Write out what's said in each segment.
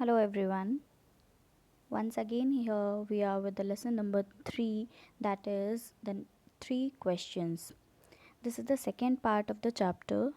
Hello everyone. Once again here we are with the lesson number 3, that is the three questions. This is the second part of the chapter.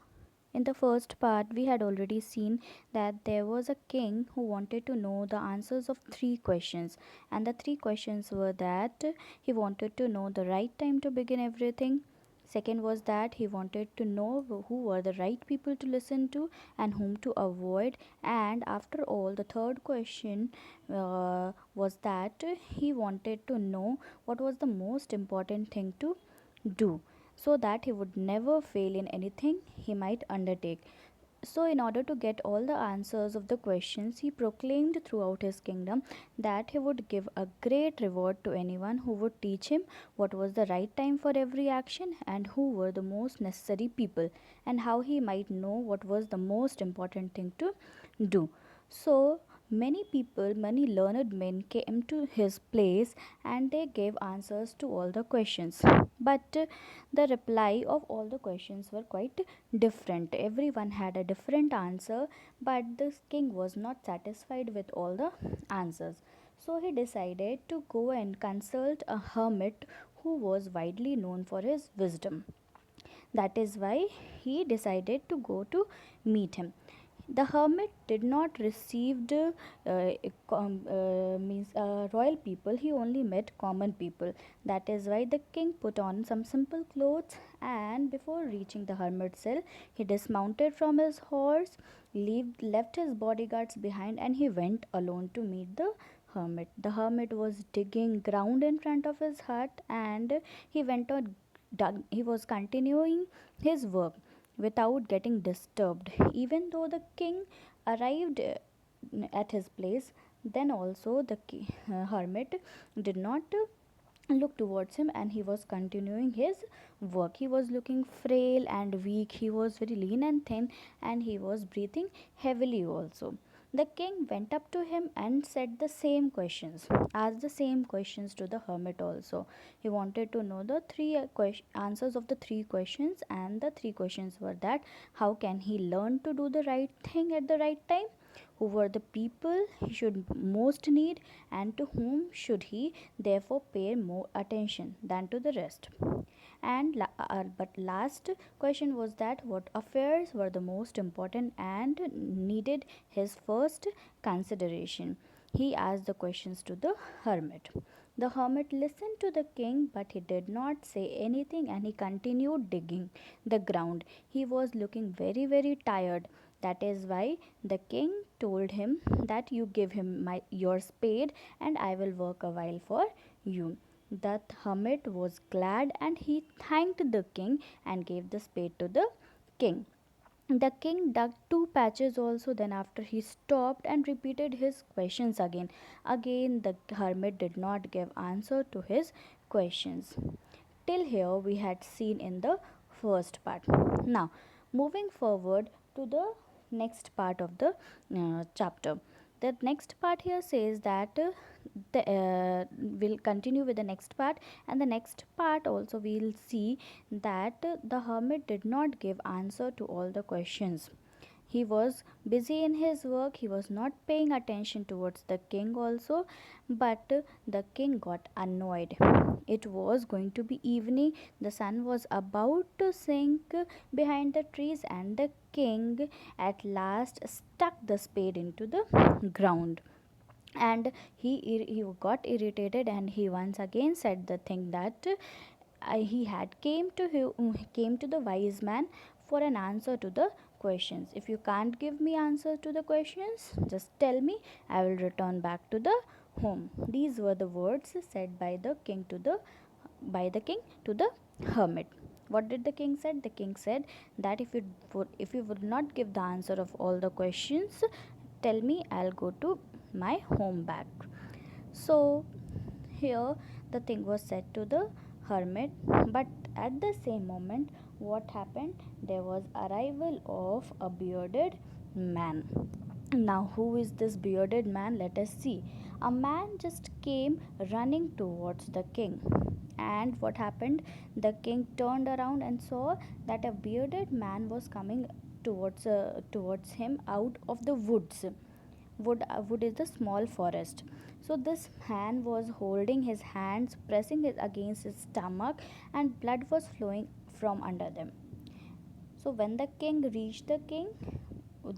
In the first part we had already seen that there was a king who wanted to know the answers of three questions, and the three questions were that he wanted to know the right time to begin everything. Second was that he wanted to know who were the right people to listen to and whom to avoid. And after all, the third question was that he wanted to know what was the most important thing to do so that he would never fail in anything he might undertake. So, in order to get all the answers of the questions, he proclaimed throughout his kingdom that he would give a great reward to anyone who would teach him what was the right time for every action and who were the most necessary people, and how he might know what was the most important thing to do. So, many people, many learned men came to his place and they gave answers to all the questions. But the reply of all the questions were quite different. Everyone had a different answer, but the king was not satisfied with all the answers. So he decided to go and consult a hermit who was widely known for his wisdom. That is why he decided to go to meet him. The hermit did not receive royal people, he only met common people. That is why the king put on some simple clothes, and before reaching the hermit's cell, he dismounted from his horse, left his bodyguards behind, and he went alone to meet the hermit. The hermit was digging ground in front of his hut, and he went on he was continuing his work without getting disturbed. Even though the king arrived at his place, then also the hermit did not look towards him, and he was continuing his work. He was looking frail and weak, he was very lean and thin, and he was breathing heavily also. The king went up to him and said the same questions, asked the same questions to the hermit also. He wanted to know the three answers of the three questions, and the three questions were that how can he learn to do the right thing at the right time, who were the people he should most need, and to whom should he therefore pay more attention than to the rest. And but last question was that what affairs were the most important and needed his first consideration. He asked the questions to the hermit. The hermit listened to the king, but he did not say anything, and he continued digging the ground. He was looking very, very tired. That is why the king told him that you give him your spade and I will work a while for you. The hermit was glad, and he thanked the king and gave the spade to the king. The king dug two patches also, then after he stopped and repeated his questions again. Again the hermit did not give answer to his questions. Till here we had seen in the first part. Now moving forward to the next part of the chapter. The next part here says that we'll continue with the next part, and the next part also we'll see that the hermit did not give answer to all the questions. He was busy in his work, he was not paying attention towards the king also. But the king got annoyed. It was going to be evening, the sun was about to sink behind the trees, and the king at last stuck the spade into the ground. And he got irritated, and he once again said the thing that he had came to the wise man for an answer to the questions. If you can't give me answer to the questions, just tell me, I will return back to the home. These were the words said by the king to the hermit. What did the king said? The king said that if you would not give the answer of all the questions, tell me, I'll go to my home back. So here the thing was said to the hermit, but at the same moment, what happened? There was arrival of a bearded man. Now, who is this bearded man? Let us see. A man just came running towards the king. And what happened? The king turned around and saw that a bearded man was coming towards him out of the woods. Wood is the small forest. So this man was holding his hands, pressing it against his stomach, and blood was flowing from under them. So when the king reached the king,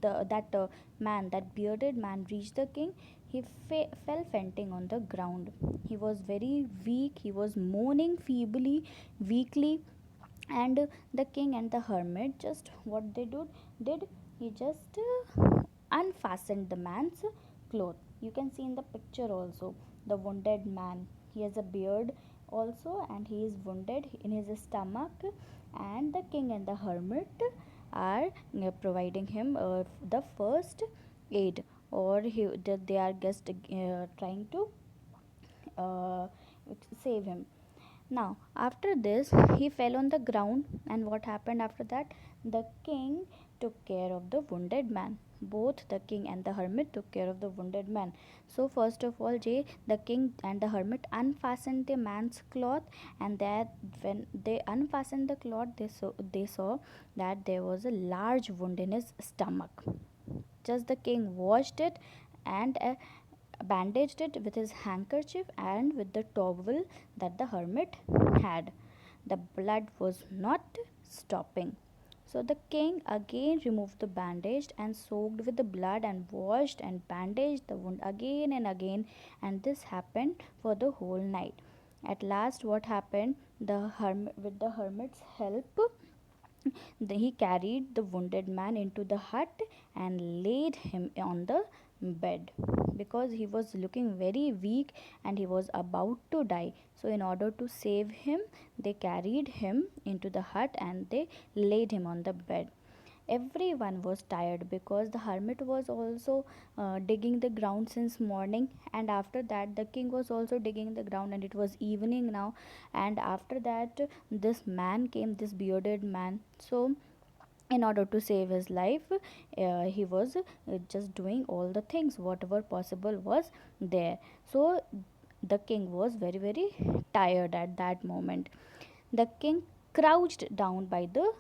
that bearded man reached the king, he fell fainting on the ground. He was very weak. He was moaning feebly, weakly, and the king and the hermit just what they did he just unfastened the man's cloth. You can see in the picture also the wounded man. He has a beard also, and he is wounded in his stomach, and the king and the hermit are providing him the first aid, or they are just trying to uh, save him. Now, after this, he fell on the ground, and what happened after that? The king took care of the wounded man. Both the king and the hermit took care of the wounded man. So, first of all, Jay, the king and the hermit unfastened the man's cloth, and that when they unfastened the cloth, they saw that there was a large wound in his stomach. Just the king washed it and bandaged it with his handkerchief and with the towel that the hermit had. The blood was not stopping. So the king again removed the bandage and soaked with the blood and washed and bandaged the wound again and again, and this happened for the whole night. At last, what happened? With the hermit's help, he carried the wounded man into the hut and laid him on the bed because he was looking very weak and he was about to die. So, in order to save him, they carried him into the hut and they laid him on the bed. Everyone was tired because the hermit was also digging the ground since morning, and after that the king was also digging the ground, and it was evening now. And after that, this man came, this bearded man. So in order to save his life, he was just doing all the things whatever possible was there. So the king was very very tired at that moment. The king crouched down by the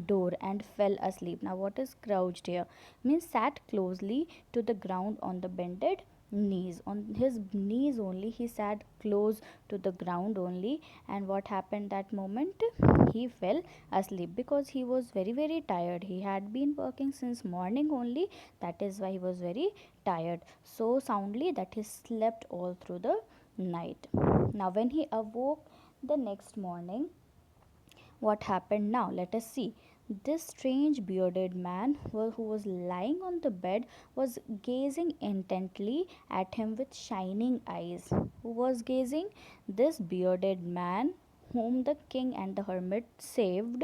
door and fell asleep. Now, what is crouched here? Means sat closely to the ground on the bended knees. On his knees only, he sat close to the ground only. And what happened that moment? He fell asleep because he was very, very tired. He had been working since morning only. That is why he was very tired. So soundly that he slept all through the night. Now, when he awoke the next morning, what happened now? Let us see. This strange bearded man who was lying on the bed was gazing intently at him with shining eyes. Who was gazing? This bearded man whom the king and the hermit saved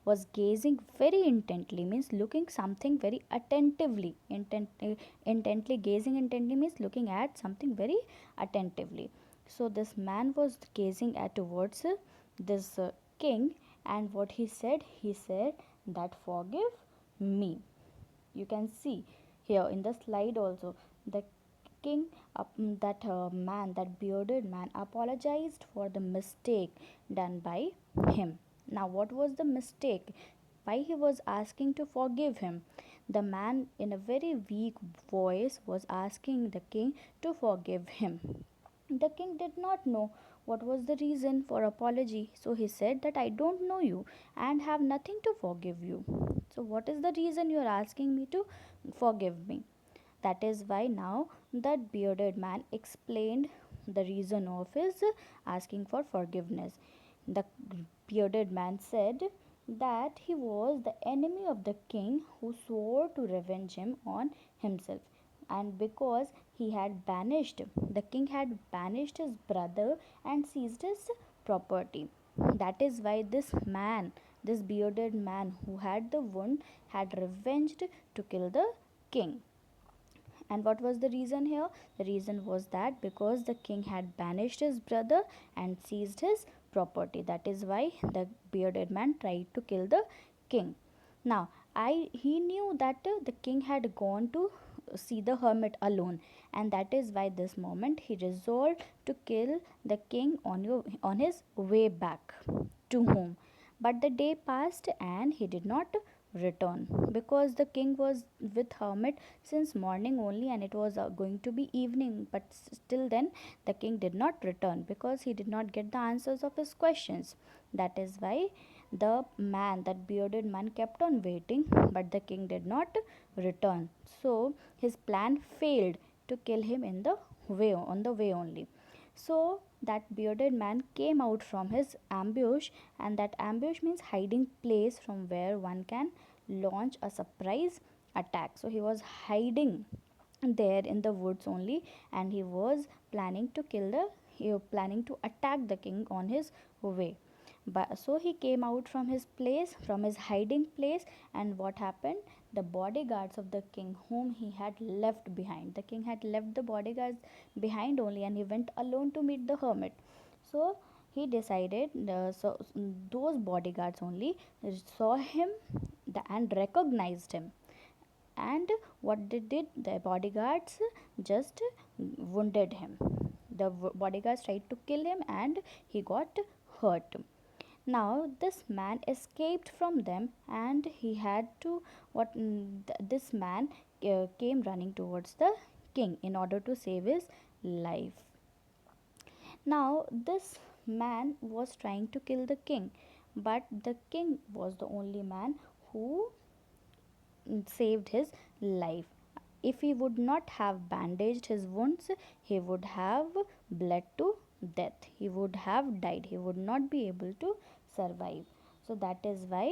was gazing very intently, means looking something very attentively. Intently gazing intently means looking at something very attentively. So this man was gazing at towards this king, and what he said that forgive me. You can see here in the slide also the king, that bearded man apologized for the mistake done by him. Now what was the mistake? Why he was asking to forgive him? The man in a very weak voice was asking the king to forgive him. The king did not know what was the reason for apology, so he said that I don't know you and have nothing to forgive you. So, what is the reason you are asking me to forgive me? That is why now that bearded man explained the reason of his asking for forgiveness. The bearded man said that he was the enemy of the king who swore to revenge him on himself, and because the king had banished his brother and seized his property. That is why this bearded man who had the wound, had revenged to kill the king. And what was the reason here? The reason was that because the king had banished his brother and seized his property. That is why the bearded man tried to kill the king. Now, he knew that the king had gone to see the hermit alone, and that is why this moment he resolved to kill the king on his way back to home. But the day passed and he did not return, because the king was with hermit since morning only, and it was going to be evening, but still then the king did not return because he did not get the answers of his questions. That is why the man, that bearded man, kept on waiting, but the king did not return. So his plan failed to kill him in the way, on the way only. So that bearded man came out from his ambush, and that ambush means hiding place from where one can launch a surprise attack. So he was hiding there in the woods only, and he was planning to planning to attack the king on his way. But so he came out from his place, from his hiding place, and what happened? The bodyguards of the king, whom he had left behind, the king had left the bodyguards behind only, and he went alone to meet the hermit. So he decided, those bodyguards only saw him and recognized him. And what they did, the bodyguards just wounded him. The bodyguards tried to kill him, and he got hurt. Now this man escaped from them, and he had to this man came running towards the king in order to save his life. Now this man was trying to kill the king, but the king was the only man who saved his life. If he would not have bandaged his wounds, he would have bled to death. He would have died. He would not be able to survive. So that is why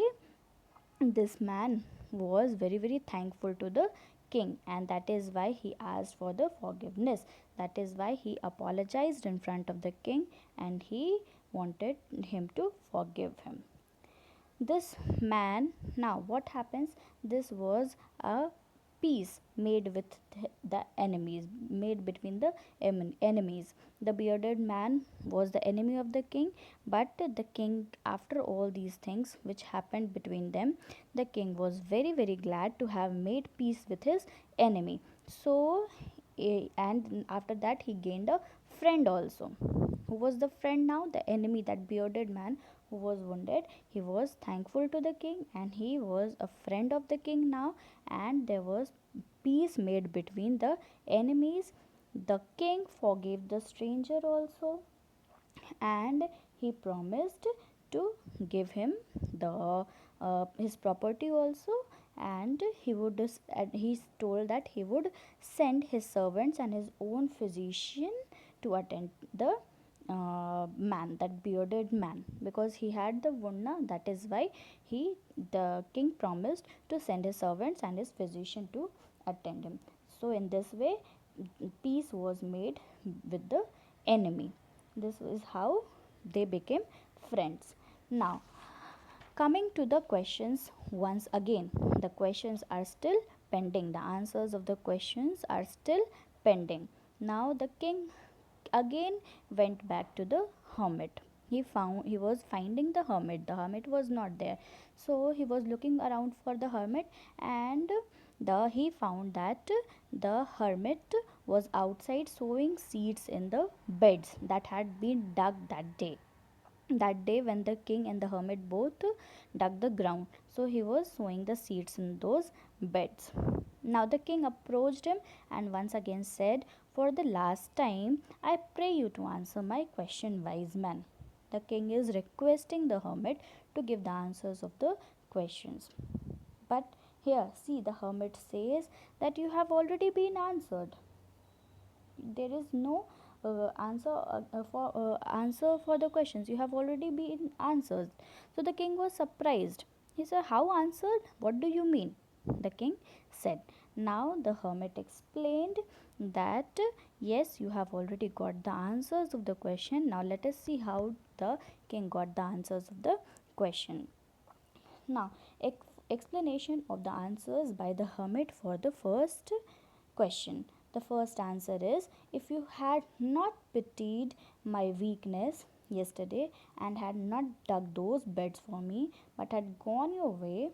this man was very, very thankful to the king, and that is why he asked for the forgiveness. That is why he apologized in front of the king, and he wanted him to forgive him. This man, now what happens, this was a peace made with the enemies, made between the enemies. The bearded man was the enemy of the king, but the king, after all these things which happened between them, the king was very, very glad to have made peace with his enemy. So and after that he gained a friend also. Who was the friend now? The enemy, that bearded man who was wounded. He was thankful to the king, and he was a friend of the king now, and there was peace made between the enemies. The king forgave the stranger also, and he promised to give him the his property also, and he told that he would send his servants and his own physician to attend the man, that bearded man, because he had the wound. That is why the king promised to send his servants and his physician to attend him. So in this way peace was made with the enemy. This is how they became friends. Now, coming to the questions once again, the questions are still pending. The answers of the questions are still pending. Now, the king again went back to the hermit. He was finding the hermit. The hermit was not there. So he was looking around for the hermit, and he found that the hermit was outside sowing seeds in the beds that had been dug that day when the king and the hermit both dug the ground. So he was sowing the seeds in those beds. Now the king approached him and once again said, "For the last time, I pray you to answer my question, wise man." The king is requesting the hermit to give the answers of the questions. But here, see, the hermit says that you have already been answered. There is no answer for the questions. You have already been answered. So the king was surprised. He said, "How answered? What do you mean?" The king said. Now the hermit explained that yes, you have already got the answers of the question. Now let us see how the king got the answers of the question. Now, explanation of the answers by the hermit for the first question. The first answer is, if you had not pitied my weakness yesterday and had not dug those beds for me, but had gone your way,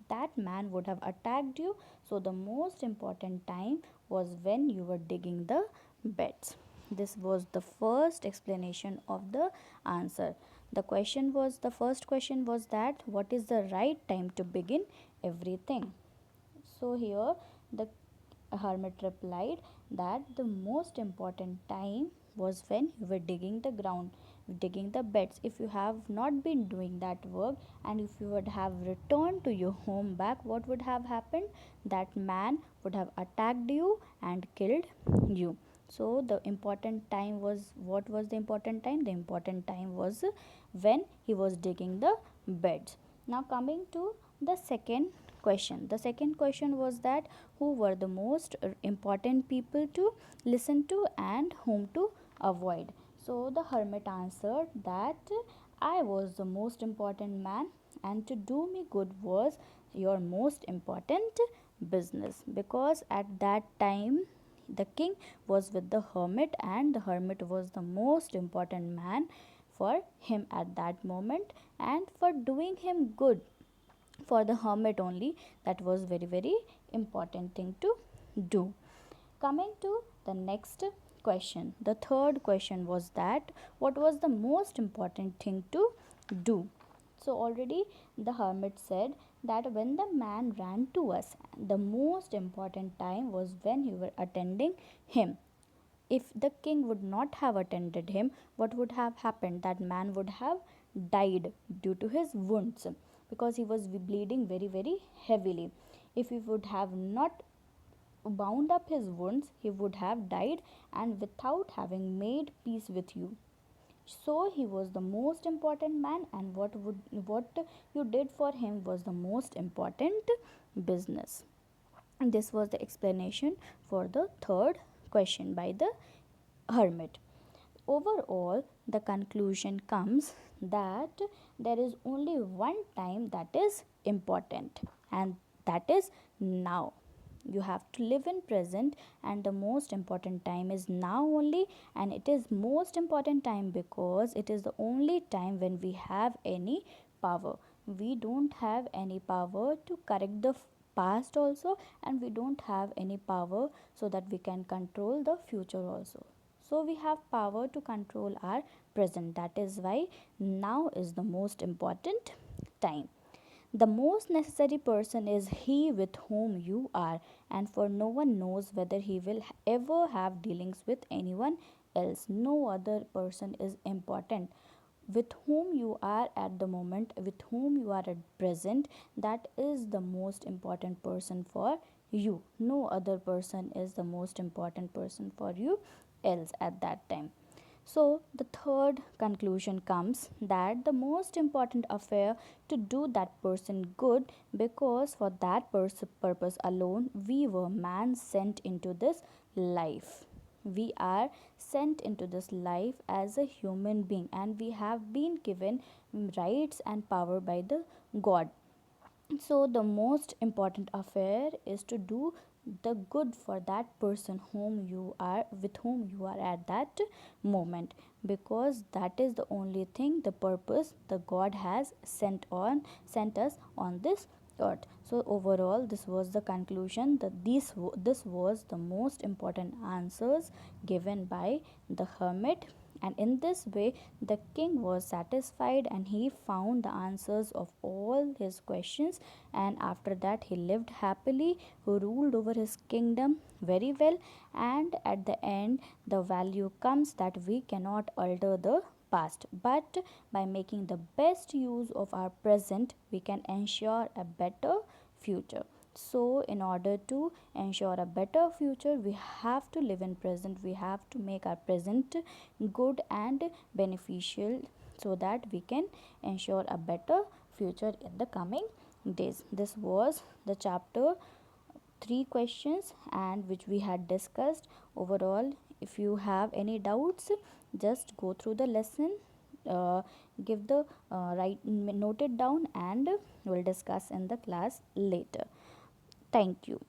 that man would have attacked you. So, the most important time was when you were digging the beds. This was the first explanation of the answer. The first question was that what is the right time to begin everything. So here the hermit replied that the most important time was when you were digging the ground, digging the beds. If you have not been doing that work, and if you would have returned to your home back, what would have happened? That man would have attacked you and killed you. So the important time was, what was the important time? The important time was when he was digging the beds. Now coming to the second question. The second question was that who were the most important people to listen to and whom to avoid. So the hermit answered that I was the most important man, and to do me good was your most important business, because at that time the king was with the hermit, and the hermit was the most important man for him at that moment, and for doing him good for the hermit only, that was very important thing to do. Coming to the next question, the third question was that what was the most important thing to do. So already the hermit said that when the man ran to us, the most important time was when you were attending him. If the king would not have attended him, what would have happened? That man would have died due to his wounds, because he was bleeding very heavily. If he would have not bound up his wounds, he would have died, and without having made peace with you. So he was the most important man, and what you did for him was the most important business. And this was the explanation for the third question by the hermit. Overall, the conclusion comes that there is only one time that is important, and that is now. You have to live in present, and the most important time is now only, and it is most important time because it is the only time when we have any power. We don't have any power to correct the past also, and we don't have any power so that we can control the future also. So we have power to control our present. That is why now is the most important time. The most necessary person is he with whom you are, and for no one knows whether he will ever have dealings with anyone else. No other person is important. With whom you are at the moment, with whom you are at present, that is the most important person for you. No other person is the most important person for you else at that time. So, the third conclusion comes that the most important affair to do that person good, because for that purpose alone we were man sent into this life. We are sent into this life as a human being, and we have been given rights and power by the God. So the most important affair is to do the good for that person whom you are, with whom you are at that moment, because that is the only thing, the purpose the God has sent us on this earth. So overall this was the conclusion, that this was the most important answers given by the hermit, and in this way the king was satisfied, and he found the answers of all his questions, and after that he lived happily, who ruled over his kingdom very well. And at the end the value comes that we cannot alter the past, but by making the best use of our present we can ensure a better future. So in order to ensure a better future, we have to live in present, we have to make our present good and beneficial, so that we can ensure a better future in the coming days. This was the chapter 3 questions, and which we had discussed. Overall, if you have any doubts, just go through the lesson, uh, give the note it down, and we'll discuss in the class later. Thank you.